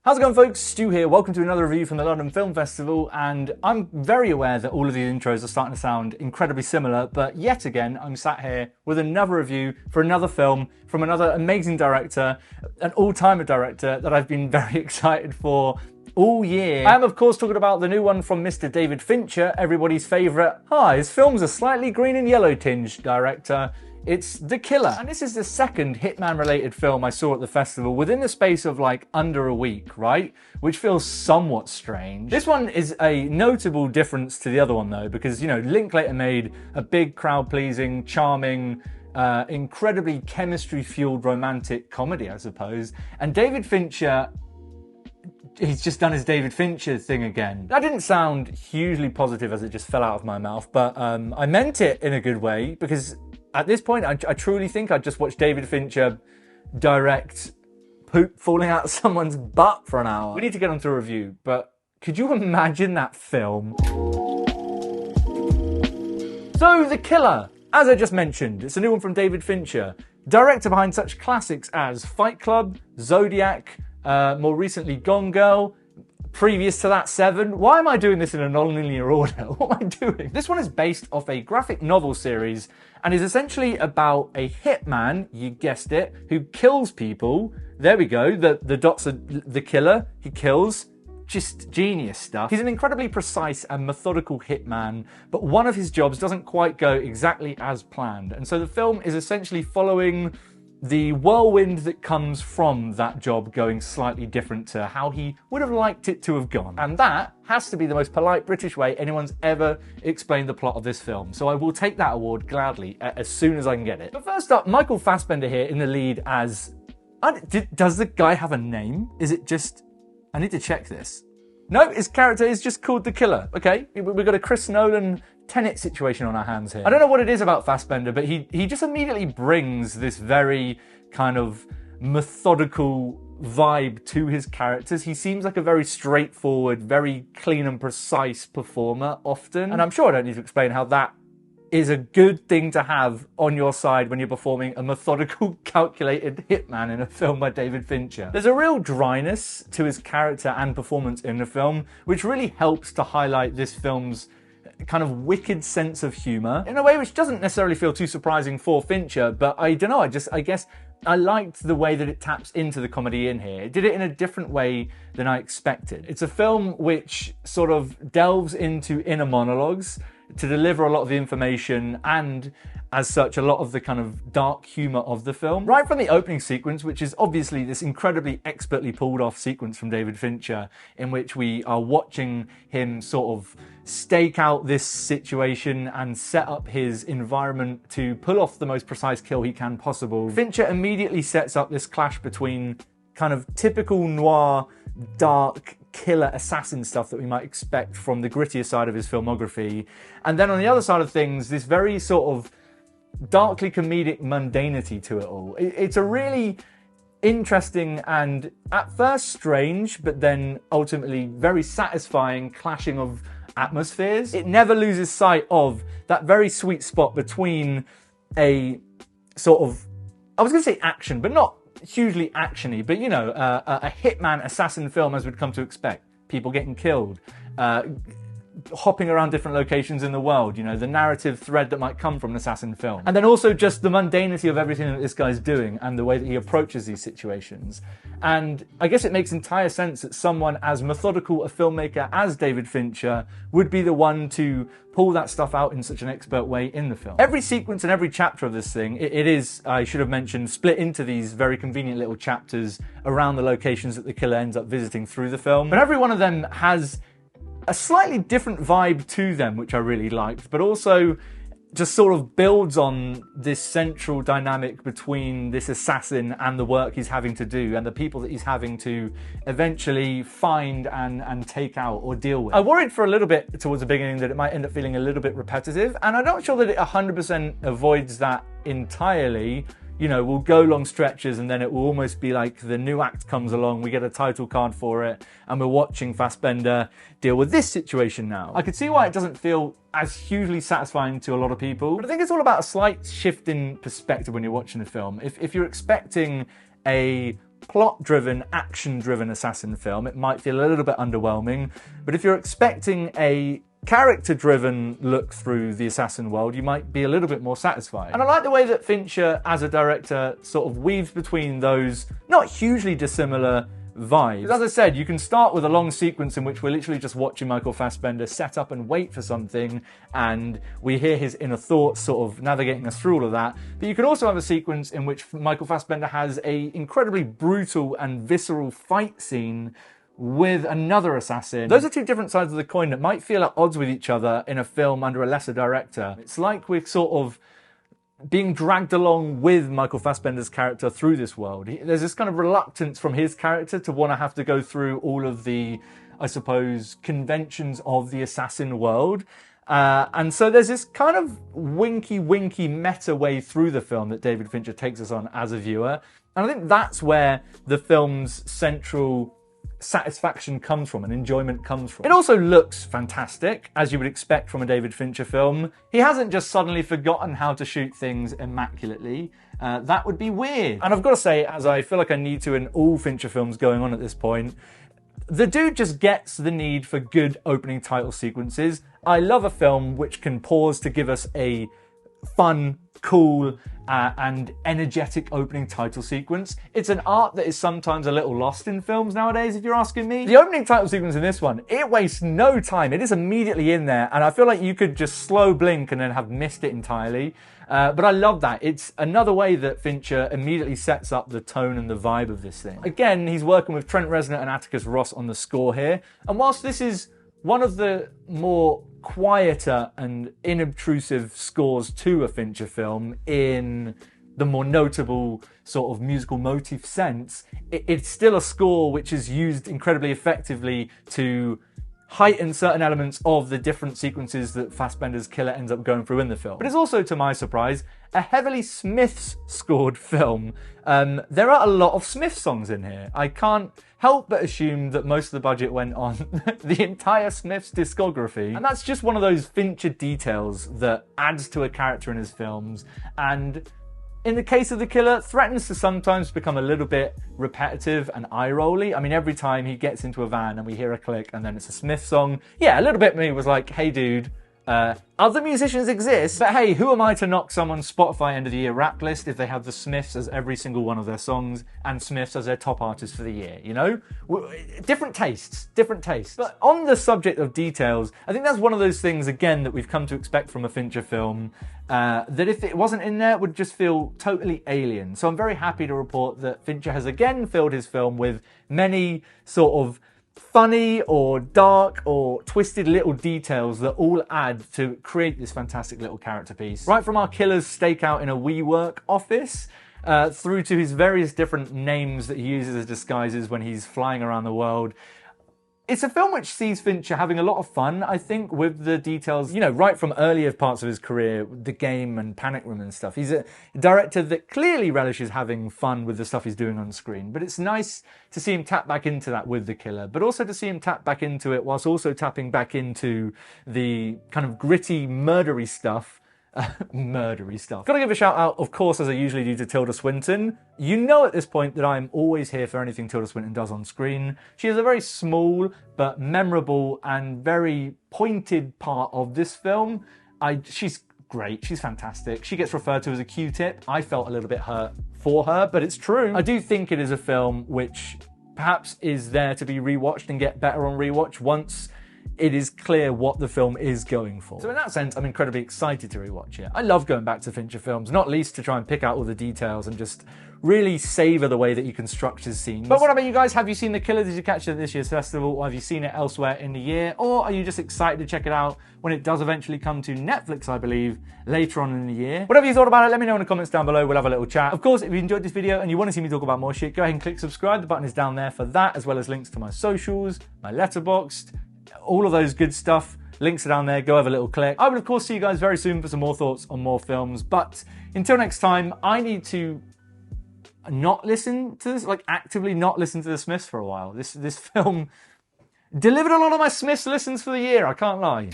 How's it going, folks? Stu here. Welcome to another review from the London Film Festival, and I'm very aware that all of these intros are starting to sound incredibly similar, but yet again, I'm sat here with another review for another film from another amazing director, an all-timer director that I've been very excited for all year. I am, of course, talking about the new one from Mr. David Fincher, everybody's favourite, his films are slightly green and yellow tinged director. It's The Killer. And this is the second Hitman-related film I saw at the festival within the space of like under a week, right? Which feels somewhat strange. This one is a notable difference to the other one though, because, you know, Linklater made a big crowd-pleasing, charming, incredibly chemistry-fueled romantic comedy, I suppose. And David Fincher, he's just done his David Fincher thing again. That didn't sound hugely positive as it just fell out of my mouth, but I meant it in a good way, because at this point, I truly think I'd just watched David Fincher direct poop falling out of someone's butt for an hour. We need to get onto a review, but could you imagine that film? So, The Killer, as I just mentioned, it's a new one from David Fincher, director behind such classics as Fight Club, Zodiac, more recently Gone Girl, previous to that, Seven. Why am I doing this in a non-linear order? What am I doing? This one is based off a graphic novel series and is essentially about a hitman, you guessed it, who kills people. There we go, the dots are the killer, he kills. Just genius stuff. He's an incredibly precise and methodical hitman, but one of his jobs doesn't quite go exactly as planned. And so the film is essentially following the whirlwind that comes from that job going slightly different to how he would have liked it to have gone. And that has to be the most polite British way anyone's ever explained the plot of this film. So I will take that award gladly as soon as I can get it. But first up, Michael Fassbender here in the lead as... does the guy have a name? Is it just... I need to check this. No, his character is just called The Killer. Okay, we've got a Chris Nolan Tenet situation on our hands here. I don't know what it is about Fassbender, but he just immediately brings this very kind of methodical vibe to his characters. He seems like a very straightforward, very clean and precise performer often. And I'm sure I don't need to explain how that is a good thing to have on your side when you're performing a methodical, calculated hitman in a film by David Fincher. There's a real dryness to his character and performance in the film, which really helps to highlight this film's kind of wicked sense of humour in a way which doesn't necessarily feel too surprising for Fincher, but I don't know, I guess I liked the way that it taps into the comedy in here. It did it in a different way than I expected. It's a film which sort of delves into inner monologues to deliver a lot of the information and, as such, a lot of the kind of dark humour of the film. Right from the opening sequence, which is obviously this incredibly expertly pulled off sequence from David Fincher, in which we are watching him sort of stake out this situation and set up his environment to pull off the most precise kill he can possible. Fincher immediately sets up this clash between kind of typical noir, dark, killer assassin stuff that we might expect from the grittier side of his filmography. And then on the other side of things, this very sort of darkly comedic mundanity to it all. It's a really interesting and at first strange, but then ultimately very satisfying clashing of atmospheres. It never loses sight of that very sweet spot between a sort of, I was going to say action, but not hugely actiony, but you know, a hitman assassin film as we'd come to expect. People getting killed, hopping around different locations in the world, you know, the narrative thread that might come from an assassin film. And then also just the mundanity of everything that this guy's doing and the way that he approaches these situations. And I guess it makes entire sense that someone as methodical a filmmaker as David Fincher would be the one to pull that stuff out in such an expert way in the film. Every sequence and every chapter of this thing, it is, I should have mentioned, split into these very convenient little chapters around the locations that the killer ends up visiting through the film. But every one of them has a slightly different vibe to them, which I really liked, but also just sort of builds on this central dynamic between this assassin and the work he's having to do and the people that he's having to eventually find and take out or deal with. I worried for a little bit towards the beginning that it might end up feeling a little bit repetitive, and I'm not sure that it 100% avoids that entirely. You know, we'll go long stretches and then it will almost be like the new act comes along, we get a title card for it, and we're watching Fassbender deal with this situation now. I could see why it doesn't feel as hugely satisfying to a lot of people, but I think it's all about a slight shift in perspective when you're watching the film. If you're expecting a plot-driven, action-driven assassin film, it might feel a little bit underwhelming. But if you're expecting a character-driven look through the assassin world, you might be a little bit more satisfied. And I like the way that Fincher, as a director, sort of weaves between those not hugely dissimilar vibes. As I said, you can start with a long sequence in which we're literally just watching Michael Fassbender set up and wait for something, and we hear his inner thoughts sort of navigating us through all of that. But you can also have a sequence in which Michael Fassbender has a incredibly brutal and visceral fight scene with another assassin. Those are two different sides of the coin that might feel at odds with each other in a film under a lesser director. It's like we're sort of being dragged along with Michael Fassbender's character through this world. There's this kind of reluctance from his character to want to have to go through all of the, I suppose, conventions of the assassin world. And so there's this kind of winky meta way through the film that David Fincher takes us on as a viewer. And I think that's where the film's central satisfaction comes from and enjoyment comes from. It also looks fantastic, as you would expect from a David Fincher film. He hasn't just suddenly forgotten how to shoot things immaculately. That would be weird. And I've got to say, as I feel like I need to in all Fincher films going on at this point, the dude just gets the need for good opening title sequences. I love a film which can pause to give us a fun, cool, and energetic opening title sequence. It's an art that is sometimes a little lost in films nowadays, if you're asking me. The opening title sequence in this one, it wastes no time. It is immediately in there, and I feel like you could just slow blink and then have missed it entirely. But I love that. It's another way that Fincher immediately sets up the tone and the vibe of this thing. Again, he's working with Trent Reznor and Atticus Ross on the score here, and whilst this is one of the more quieter and inobtrusive scores to a Fincher film in the more notable sort of musical motif sense, it's still a score which is used incredibly effectively to heighten certain elements of the different sequences that Fassbender's killer ends up going through in the film. But it's also, to my surprise, a heavily Smiths-scored film. There are a lot of Smiths songs in here. I can't help but assume that most of the budget went on the entire Smiths discography. And that's just one of those Fincher details that adds to a character in his films, and in the case of The Killer, threatens to sometimes become a little bit repetitive and eye-rolly. I mean, every time he gets into a van and we hear a click and then it's a Smith song, yeah, a little bit me was like, hey dude, other musicians exist, but hey, who am I to knock someone's Spotify end of the year rap list if they have the Smiths as every single one of their songs and Smiths as their top artist for the year, you know? Different tastes. But on the subject of details, I think that's one of those things, again, that we've come to expect from a Fincher film, that if it wasn't in there, it would just feel totally alien. So I'm very happy to report that Fincher has again filled his film with many sort of funny or dark or twisted little details that all add to create this fantastic little character piece. Right from our killer's stakeout in a WeWork office, through to his various different names that he uses as disguises when he's flying around the world. It's a film which sees Fincher having a lot of fun, I think, with the details, you know, right from earlier parts of his career, The Game and Panic Room and stuff. He's a director that clearly relishes having fun with the stuff he's doing on screen. But it's nice to see him tap back into that with The Killer, but also to see him tap back into it whilst also tapping back into the kind of gritty, murdery stuff. Gotta give a shout out, of course, as I usually do, to Tilda Swinton. You know at this point that I'm always here for anything Tilda Swinton does on screen. She is a very small but memorable and very pointed part of this film. She's great, she's fantastic. She gets referred to as a Q-tip. I felt a little bit hurt for her, but it's true. I do think it is a film which perhaps is there to be rewatched and get better on rewatch once it is clear what the film is going for. So in that sense, I'm incredibly excited to rewatch it. I love going back to Fincher films, not least to try and pick out all the details and just really savour the way that he constructs his scenes. But what about you guys? Have you seen The Killer? Did you catch it at this year's festival? Or have you seen it elsewhere in the year? Or are you just excited to check it out when it does eventually come to Netflix, I believe, later on in the year? Whatever you thought about it, let me know in the comments down below. We'll have a little chat. Of course, if you enjoyed this video and you want to see me talk about more shit, go ahead and click subscribe. The button is down there for that, as well as links to my socials, my Letterboxd, all of those good stuff. Links are down there. Go have a little click. I will, of course, see you guys very soon for some more thoughts on more films. But until next time, I need to not listen to this, like actively not listen to the Smiths for a while. This film delivered a lot of my Smiths listens for the year, I can't lie.